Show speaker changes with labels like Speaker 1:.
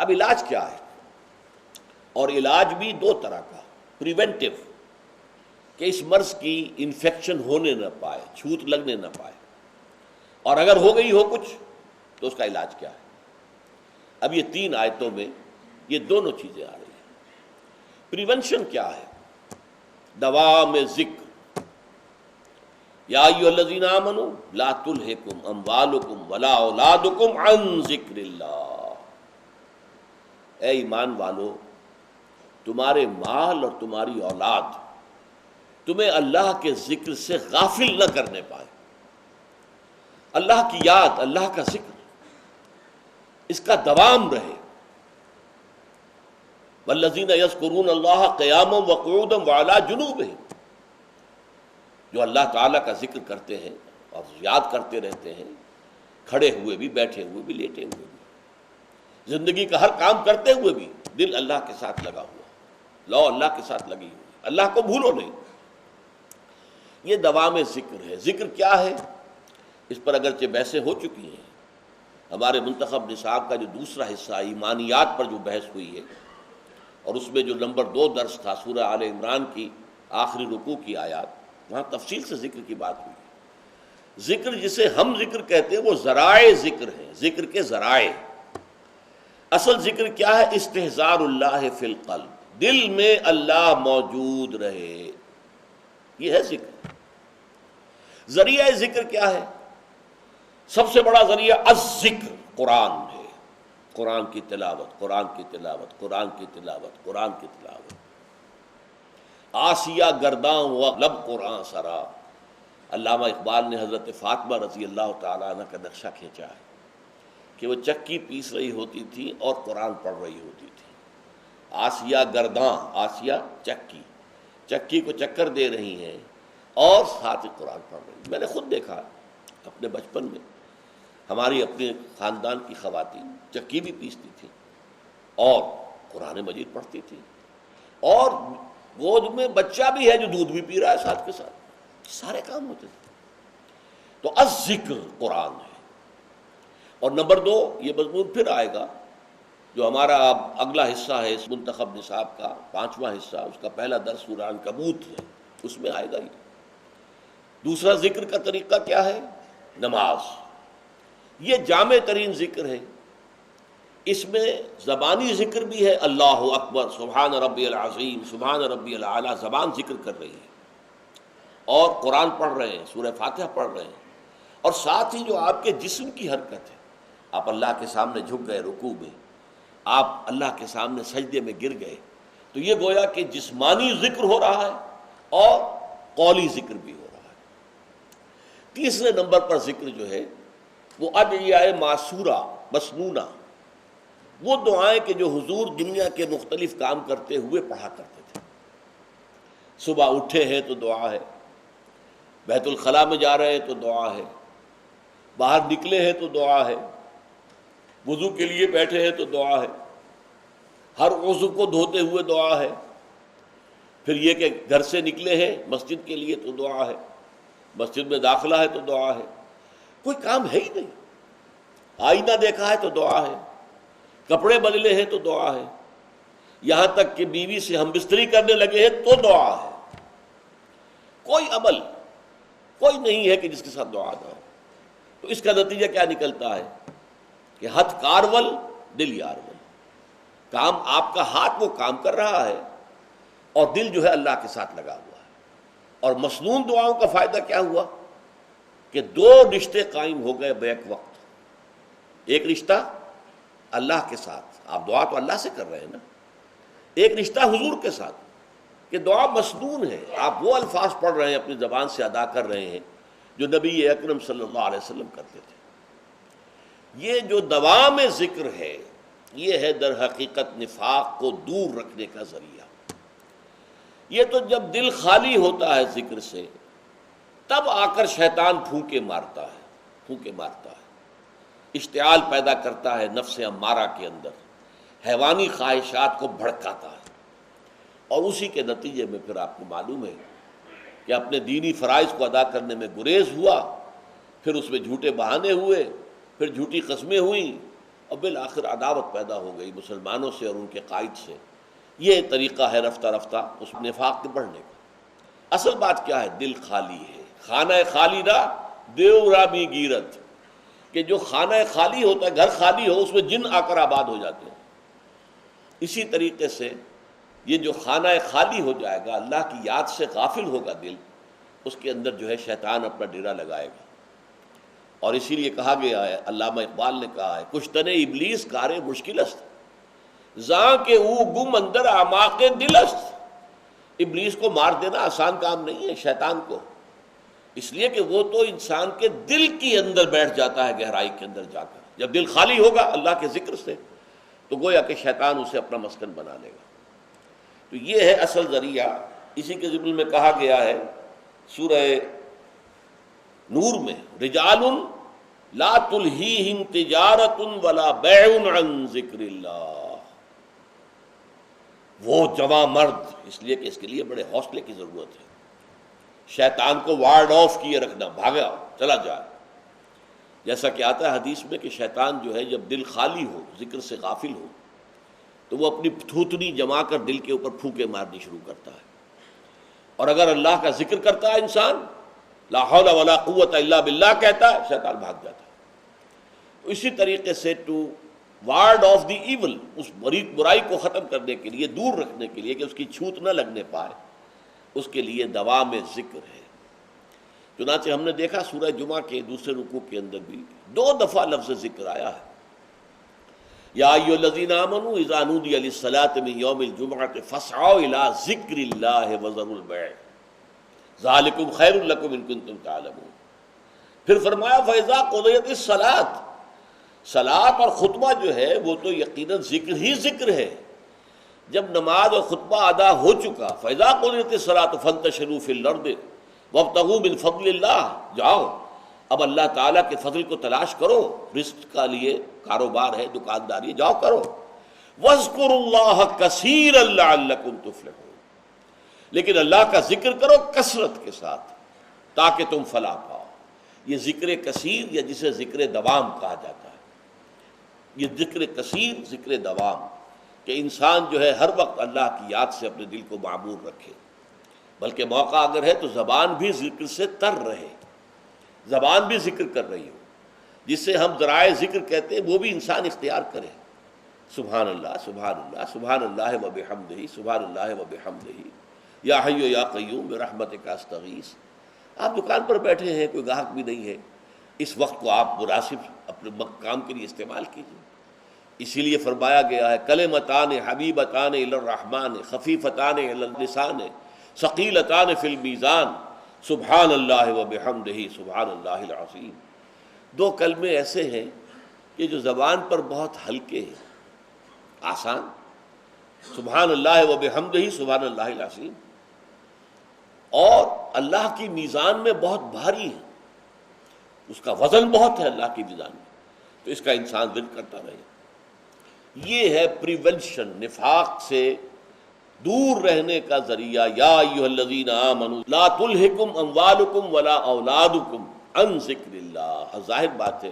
Speaker 1: اب علاج کیا ہے؟ اور علاج بھی دو طرح کا، پریونٹیو، کہ اس مرض کی انفیکشن ہونے نہ پائے، چھوت لگنے نہ پائے، اور اگر ہو گئی ہو کچھ تو اس کا علاج کیا ہے۔ اب یہ 3 آیتوں میں یہ دونوں چیزیں آ رہی ہیں۔ پریونشن کیا ہے؟ دوام ذکر، یا ایھا الذین آمنوا لا تلھکم اموالکم ولا اولادکم عن ذکر اللہ، اے ایمان والو تمہارے مال اور تمہاری اولاد تمہیں اللہ کے ذکر سے غافل نہ کرنے پائے۔ اللہ کی یاد، اللہ کا ذکر، اس کا دوام رہے۔ والذین یذکرون اللہ قیاما وقعودا وعلی جنوبہم، جو اللہ تعالیٰ کا ذکر کرتے ہیں اور یاد کرتے رہتے ہیں، کھڑے ہوئے بھی، بیٹھے ہوئے بھی، لیٹے ہوئے بھی، زندگی کا ہر کام کرتے ہوئے بھی دل اللہ کے ساتھ لگا ہوا، لو اللہ کے ساتھ لگی ہوئی، اللہ کو بھولو نہیں۔ یہ دوام ذکر ہے۔ ذکر کیا ہے؟ اس پر اگرچہ بحثیں ہو چکی ہیں، ہمارے منتخب نصاب کا جو دوسرا حصہ ایمانیات پر جو بحث ہوئی ہے، اور اس میں جو نمبر 2 درس تھا سورہ آل عمران کی آخری رکوع کی آیات، وہاں تفصیل سے ذکر کی بات ہوئی۔ ذکر جسے ہم ذکر کہتے ہیں وہ ذرائع ذکر ہیں، ذکر کے ذرائع۔ اصل ذکر کیا ہے؟ استحضار اللہ فی القلب، دل میں اللہ موجود رہے، یہ ہے ذکر۔ ذریعہ ذکر کیا ہے؟ سب سے بڑا ذریعہ الذکر قرآن ہے، قرآن کی تلاوت، قرآن کی تلاوت، قرآن کی تلاوت، قرآن کی تلاوت۔ آسیہ گرداں و لب قرآن سرا، علامہ اقبال نے حضرت فاطمہ رضی اللہ تعالیٰ عنہ کا نقشہ کھینچا ہے کہ وہ چکی پیس رہی ہوتی تھی اور قرآن پڑھ رہی ہوتی تھی۔ آسیہ گرداں، آسیہ چکی، چکی کو چکر دے رہی ہیں اور ساتھ ہی قرآن پڑھ رہی ہیں۔ میں نے خود دیکھا اپنے بچپن میں، ہماری اپنے خاندان کی خواتین چکی بھی پیستی تھیں اور قرآن مجید پڑھتی تھی، اور گود میں بچہ بھی ہے جو دودھ بھی پی رہا ہے ساتھ کے ساتھ، سارے کام ہوتے تھے۔ تو الذکر قرآن ہے۔ اور نمبر 2 یہ مضمون پھر آئے گا جو ہمارا اگلا حصہ ہے اس منتخب نصاب کا 5واں حصہ، اس کا پہلا درس سورہ عنکبوت ہے، اس میں آئے گا یہ۔ دوسرا ذکر کا طریقہ کیا ہے؟ نماز۔ یہ جامع ترین ذکر ہے۔ اس میں زبانی ذکر بھی ہے، اللہ اکبر، سبحان ربی العظیم، سبحان ربی الاعلیٰ، زبان ذکر کر رہی ہے، اور قرآن پڑھ رہے ہیں، سورہ فاتحہ پڑھ رہے ہیں، اور ساتھ ہی جو آپ کے جسم کی حرکت ہے، آپ اللہ کے سامنے جھک گئے رکوع میں، آپ اللہ کے سامنے سجدے میں گر گئے، تو یہ گویا کہ جسمانی ذکر ہو رہا ہے اور قولی ذکر بھی ہو رہا ہے۔ تیسرے نمبر پر ذکر جو ہے وہ ادعیہ معصورہ، مسنونہ، وہ دعائیں کہ جو حضور دنیا کے مختلف کام کرتے ہوئے پڑھا کرتے تھے۔ صبح اٹھے ہیں تو دعا ہے، بیت الخلاء میں جا رہے ہیں تو دعا ہے، باہر نکلے ہیں تو دعا ہے، وضو کے لیے بیٹھے ہیں تو دعا ہے، ہر عضو کو دھوتے ہوئے دعا ہے، پھر یہ کہ گھر سے نکلے ہیں مسجد کے لیے تو دعا ہے، مسجد میں داخلہ ہے تو دعا ہے، کوئی کام ہے ہی نہیں، آئینہ دیکھا ہے تو دعا ہے، کپڑے بدلے ہیں تو دعا ہے، یہاں تک کہ بیوی سے ہم بستری کرنے لگے ہیں تو دعا ہے۔ کوئی عمل کوئی نہیں ہے کہ جس کے ساتھ دعا نہ ہو۔ تو اس کا نتیجہ کیا نکلتا ہے کہ ہتھ کارول دل یارول، کام آپ کا ہاتھ وہ کام کر رہا ہے اور دل جو ہے اللہ کے ساتھ لگا ہوا ہے۔ اور مسنون دعاؤں کا فائدہ کیا ہوا کہ 2 رشتے قائم ہو گئے بیک وقت۔ ایک رشتہ اللہ کے ساتھ، آپ دعا تو اللہ سے کر رہے ہیں نا، ایک رشتہ حضور کے ساتھ کہ دعا مسنون ہے، آپ وہ الفاظ پڑھ رہے ہیں، اپنی زبان سے ادا کر رہے ہیں جو نبی اکرم صلی اللہ علیہ وسلم کرتے تھے۔ یہ جو دوام ذکر ہے یہ ہے در حقیقت نفاق کو دور رکھنے کا ذریعہ۔ یہ تو جب دل خالی ہوتا ہے ذکر سے تب آ کر شیطان پھونکے مارتا ہے، اشتعال پیدا کرتا ہے نفس امارہ کے اندر، حیوانی خواہشات کو بھڑکاتا ہے، اور اسی کے نتیجے میں پھر آپ کو معلوم ہے کہ اپنے دینی فرائض کو ادا کرنے میں گریز ہوا، پھر اس میں جھوٹے بہانے ہوئے، پھر جھوٹی قسمیں ہوئیں، اور بالآخر عداوت پیدا ہو گئی مسلمانوں سے اور ان کے قائد سے۔ یہ طریقہ ہے رفتہ رفتہ اس نفاق کے بڑھنے کا۔ اصل بات کیا ہے؟ دل خالی ہے، خانہ خالی نہ دیو رامی گیرت، کہ جو خانہ خالی ہوتا ہے، گھر خالی ہو، اس میں جن آ کر آباد ہو جاتے ہیں۔ اسی طریقے سے یہ جو خانہ خالی ہو جائے گا، اللہ کی یاد سے غافل ہوگا دل، اس کے اندر جو ہے شیطان اپنا ڈیرا لگائے گا۔ اور اسی لیے کہا گیا ہے، علامہ اقبال نے کہا ہے، کشتن ابلیس کارے مشکل است، زاں کے او گم اندر اعماق دل است۔ ابلیس کو مار دینا آسان کام نہیں ہے، شیطان کو، اس لیے کہ وہ تو انسان کے دل کے اندر بیٹھ جاتا ہے، گہرائی کے اندر جا کر۔ جب دل خالی ہوگا اللہ کے ذکر سے تو گویا کہ شیطان اسے اپنا مسکن بنا لے گا۔ تو یہ ہے اصل ذریعہ۔ اسی کے ضمن میں کہا گیا ہے سورہ نور میں، رجال لا تلہیہم تجارت ولا بیع عن ذکر اللہ، وہ جوان مرد، اس لیے کہ اس کے لیے بڑے حوصلے کی ضرورت ہے، شیطان کو وارڈ آف کیے رکھنا، بھاگا چلا جائے۔ جیسا کہ آتا ہے حدیث میں کہ شیطان جو ہے جب دل خالی ہو، ذکر سے غافل ہو، تو وہ اپنی تھوتنی جما کر دل کے اوپر پھونکے مارنی شروع کرتا ہے، اور اگر اللہ کا ذکر کرتا ہے انسان، لا حول ولا قوت الا باللہ کہتا ہے، شیطان بھاگ جاتا ہے۔ اسی طریقے سے toward of the evil, اس برائی کو ختم کرنے کے لیے، دور رکھنے کے لیے کہ اس کی چھوت نہ لگنے پائے، اس کے لیے دوام ذکر ہے۔ چنانچہ ہم نے دیکھا سورہ جمعہ کے دوسرے رکوع کے اندر بھی 2 دفعہ لفظ ذکر آیا ہے، یا ایھا الذین آمنوا اذا نودی للصلاۃ من یوم الجمعۃ فاسعوا الی ذکر اللہ وذروا البیع ذالکم خیر لکم ان کنتم تعلمون۔ پھر فرمایا فاذا قضیت الصلاۃ، صلاۃ اور خطبہ جو ہے وہ تو یقیناً ذکر ہی ذکر ہے۔ جب نماز اور خطبہ ادا ہو چکا، فاذا قضیت الصلاۃ فانتشروا فی الارض وابتغوا من فضل اللہ، جاؤ اب اللہ تعالیٰ کے فضل کو تلاش کرو، رزق کا لیے کاروبار ہے، دکانداری، جاؤ کرو۔ واذکروا اللہ کثیرا لعلکم تفلحون، لیکن اللہ کا ذکر کرو کثرت کے ساتھ تاکہ تم فلاح پاؤ۔ یہ ذکر کثیر یا جسے ذکر دوام کہا جاتا ہے، یہ ذکر کثیر، ذکر دوام، کہ انسان جو ہے ہر وقت اللہ کی یاد سے اپنے دل کو معمور رکھے، بلکہ موقع اگر ہے تو زبان بھی ذکر سے تر رہے، زبان بھی ذکر کر رہی ہو، جسے ہم ذرائع ذکر کہتے ہیں وہ بھی انسان اختیار کرے۔ سبحان اللہ سبحان اللہ سبحان اللہ وبحمدہ سبحان اللہ وبحمدہ یا حی یا قیوم برحمتک استغیث۔ آپ دکان پر بیٹھے ہیں، کوئی گاہک بھی نہیں ہے، اس وقت کو آپ مناسب اپنے کام کے لیے استعمال کیجیے۔ اسی لیے فرمایا گیا ہے کلمتان حبیبتان الی الرحمن خفیفتان علی اللسان ثقیلتان فی المیزان سبحان اللہ وبحمدہ سبحان اللہ العظیم۔ 2 کلمے ایسے ہیں کہ جو زبان پر بہت ہلکے ہیں، آسان، سبحان اللہ وبحمدہ سبحان اللہ العظیم، اور اللہ کی میزان میں بہت بھاری ہے، اس کا وزن بہت ہے اللہ کی میزان میں، تو اس کا انسان ذکر کرتا رہے۔ یہ ہے پریونشن، نفاق سے دور رہنے کا ذریعہ۔ یا ایھا الذین آمنوا لا تلھکم اموالکم ولا اولادکم عن ذکر اللہ۔ ظاہر بات ہے